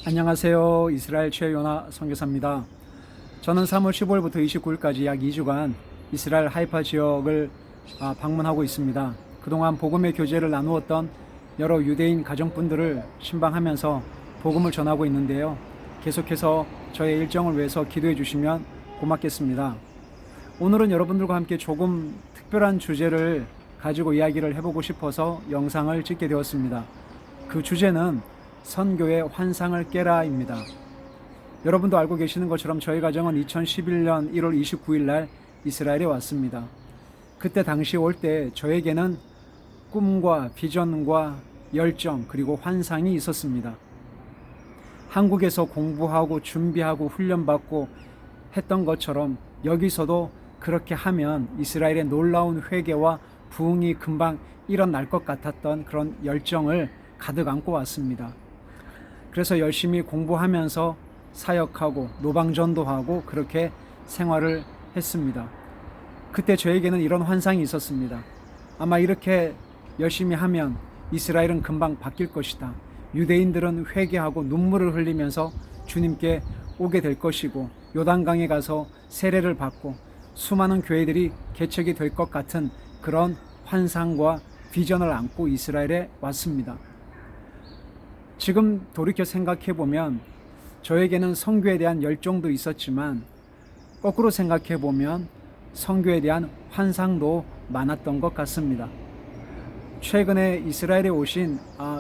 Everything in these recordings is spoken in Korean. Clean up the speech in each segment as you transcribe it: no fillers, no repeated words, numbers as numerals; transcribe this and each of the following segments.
안녕하세요. 이스라엘 최요나 선교사입니다. 저는 3월 15일부터 29일까지 약 2주간 이스라엘 하이파 지역을 방문하고 있습니다. 그동안 복음의 교제를 나누었던 여러 유대인 가정분들을 신방하면서 복음을 전하고 있는데요. 계속해서 저의 일정을 위해서 기도해 주시면 고맙겠습니다. 오늘은 여러분들과 함께 조금 특별한 주제를 가지고 이야기를 해보고 싶어서 영상을 찍게 되었습니다. 그 주제는 선교의 환상을 깨라입니다. 여러분도 알고 계시는 것처럼 저희 가정은 2011년 1월 29일 날 이스라엘에 왔습니다. 그때 당시 올 때 저에게는 꿈과 비전과 열정 그리고 환상이 있었습니다. 한국에서 공부하고 준비하고 훈련받고 했던 것처럼 여기서도 그렇게 하면 이스라엘의 놀라운 회개와 부흥이 금방 일어날 것 같았던 그런 열정을 가득 안고 왔습니다. 그래서 열심히 공부하면서 사역하고 노방전도하고 그렇게 생활을 했습니다. 그때 저에게는 이런 환상이 있었습니다. 아마 이렇게 열심히 하면 이스라엘은 금방 바뀔 것이다. 유대인들은 회개하고 눈물을 흘리면서 주님께 오게 될 것이고 요단강에 가서 세례를 받고 수많은 교회들이 개척이 될 것 같은 그런 환상과 비전을 안고 이스라엘에 왔습니다. 지금 돌이켜 생각해 보면 저에게는 선교에 대한 열정도 있었지만 거꾸로 생각해 보면 선교에 대한 환상도 많았던 것 같습니다. 최근에 이스라엘에 오신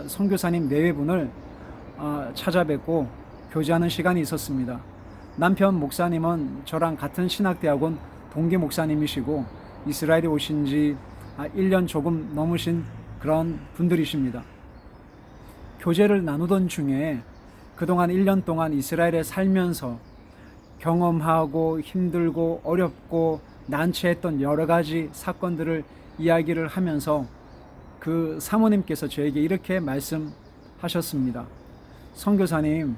선교사님 4분을 찾아뵙고 교제하는 시간이 있었습니다. 남편 목사님은 저랑 같은 신학대학원 동기 목사님이시고 이스라엘에 오신 지 1년 조금 넘으신 그런 분들이십니다. 교제를 나누던 중에 그동안 1년 동안 이스라엘에 살면서 경험하고 힘들고 어렵고 난처했던 여러 가지 사건들을 이야기를 하면서 그 사모님께서 저에게 이렇게 말씀하셨습니다. 선교사님,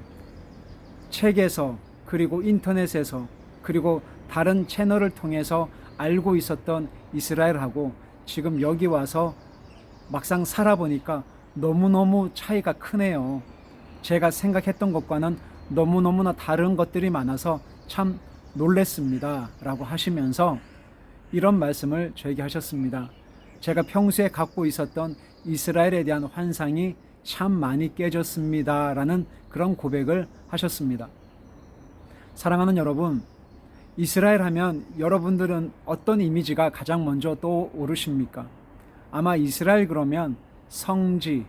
책에서 그리고 인터넷에서 그리고 다른 채널을 통해서 알고 있었던 이스라엘하고 지금 여기 와서 막상 살아보니까 너무너무 차이가 크네요. 제가 생각했던 것과는 너무너무나 다른 것들이 많아서 참 놀랬습니다. 라고 하시면서 이런 말씀을 저에게 하셨습니다. 제가 평소에 갖고 있었던 이스라엘에 대한 환상이 참 많이 깨졌습니다. 라는 그런 고백을 하셨습니다. 사랑하는 여러분, 이스라엘 하면 여러분들은 어떤 이미지가 가장 먼저 떠오르십니까? 아마 이스라엘 그러면 성지,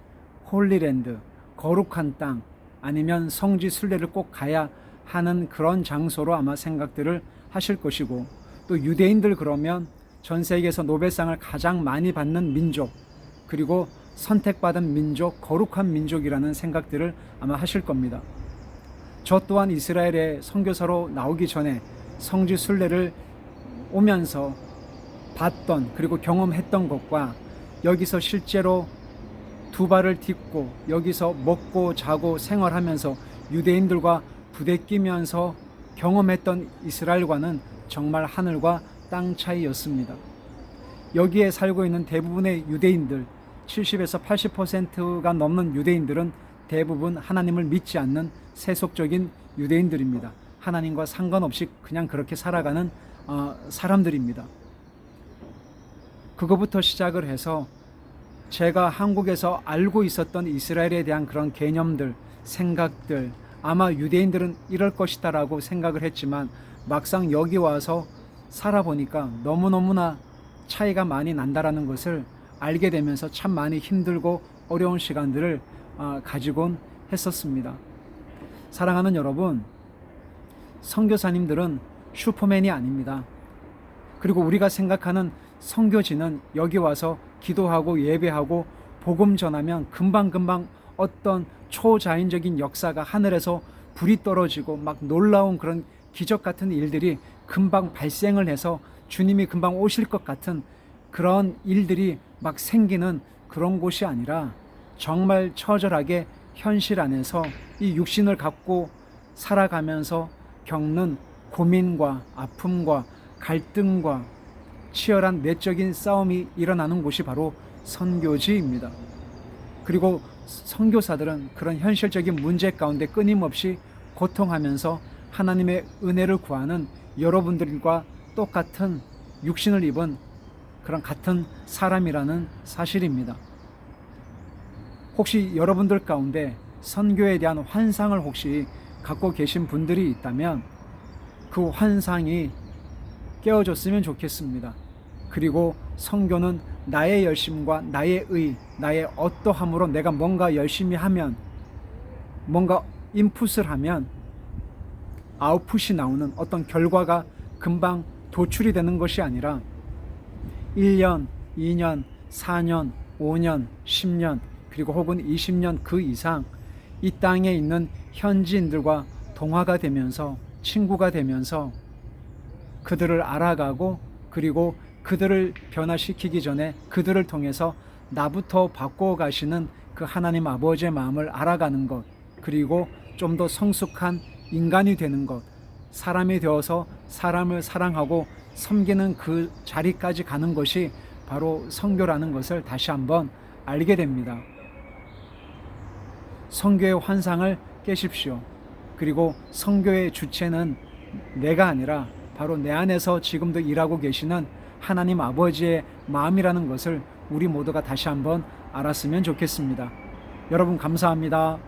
홀리랜드, 거룩한 땅, 아니면 성지 순례를 꼭 가야 하는 그런 장소로 아마 생각들을 하실 것이고, 또 유대인들 그러면 전 세계에서 노벨상을 가장 많이 받는 민족, 그리고 선택받은 민족, 거룩한 민족이라는 생각들을 아마 하실 겁니다. 저 또한 이스라엘에 선교사로 나오기 전에 성지 순례를 오면서 봤던 그리고 경험했던 것과 여기서 실제로 두 발을 딛고 여기서 먹고 자고 생활하면서 유대인들과 부대끼면서 경험했던 이스라엘과는 정말 하늘과 땅 차이였습니다. 여기에 살고 있는 대부분의 유대인들, 70에서 80%가 넘는 유대인들은 대부분 하나님을 믿지 않는 세속적인 유대인들입니다. 하나님과 상관없이 그냥 그렇게 살아가는 사람들입니다. 그거부터 시작을 해서 제가 한국에서 알고 있었던 이스라엘에 대한 그런 개념들, 생각들, 아마 유대인들은 이럴 것이다 라고 생각을 했지만 막상 여기 와서 살아보니까 너무너무나 차이가 많이 난다라는 것을 알게 되면서 참 많이 힘들고 어려운 시간들을 가지곤 했었습니다. 사랑하는 여러분, 선교사님들은 슈퍼맨이 아닙니다. 그리고 우리가 생각하는 선교지는 여기 와서 기도하고 예배하고 복음 전하면 금방금방 어떤 초자연적인 역사가 하늘에서 불이 떨어지고 막 놀라운 그런 기적 같은 일들이 금방 발생을 해서 주님이 금방 오실 것 같은 그런 일들이 막 생기는 그런 곳이 아니라 정말 처절하게 현실 안에서 이 육신을 갖고 살아가면서 겪는 고민과 아픔과 갈등과 치열한 내적인 싸움이 일어나는 곳이 바로 선교지입니다. 그리고 선교사들은 그런 현실적인 문제 가운데 끊임없이 고통하면서 하나님의 은혜를 구하는 여러분들과 똑같은 육신을 입은 그런 같은 사람이라는 사실입니다. 혹시 여러분들 가운데 선교에 대한 환상을 혹시 갖고 계신 분들이 있다면 그 환상이 깨어졌으면 좋겠습니다. 그리고 선교는 나의 열심과 나의 의, 나의 어떠함으로 내가 뭔가 열심히 하면, 뭔가 인풋을 하면 아웃풋이 나오는 어떤 결과가 금방 도출이 되는 것이 아니라 1년, 2년, 4년, 5년, 10년, 그리고 혹은 20년 그 이상 이 땅에 있는 현지인들과 동화가 되면서, 친구가 되면서 그들을 알아가고, 그리고 그들을 변화시키기 전에 그들을 통해서 나부터 바꿔 가시는 그 하나님 아버지의 마음을 알아가는 것, 그리고 좀 더 성숙한 인간이 되는 것, 사람이 되어서 사람을 사랑하고 섬기는 그 자리까지 가는 것이 바로 선교라는 것을 다시 한번 알게 됩니다. 선교의 환상을 깨십시오. 그리고 선교의 주체는 내가 아니라 바로 내 안에서 지금도 일하고 계시는 하나님 아버지의 마음이라는 것을 우리 모두가 다시 한번 알았으면 좋겠습니다. 여러분 감사합니다.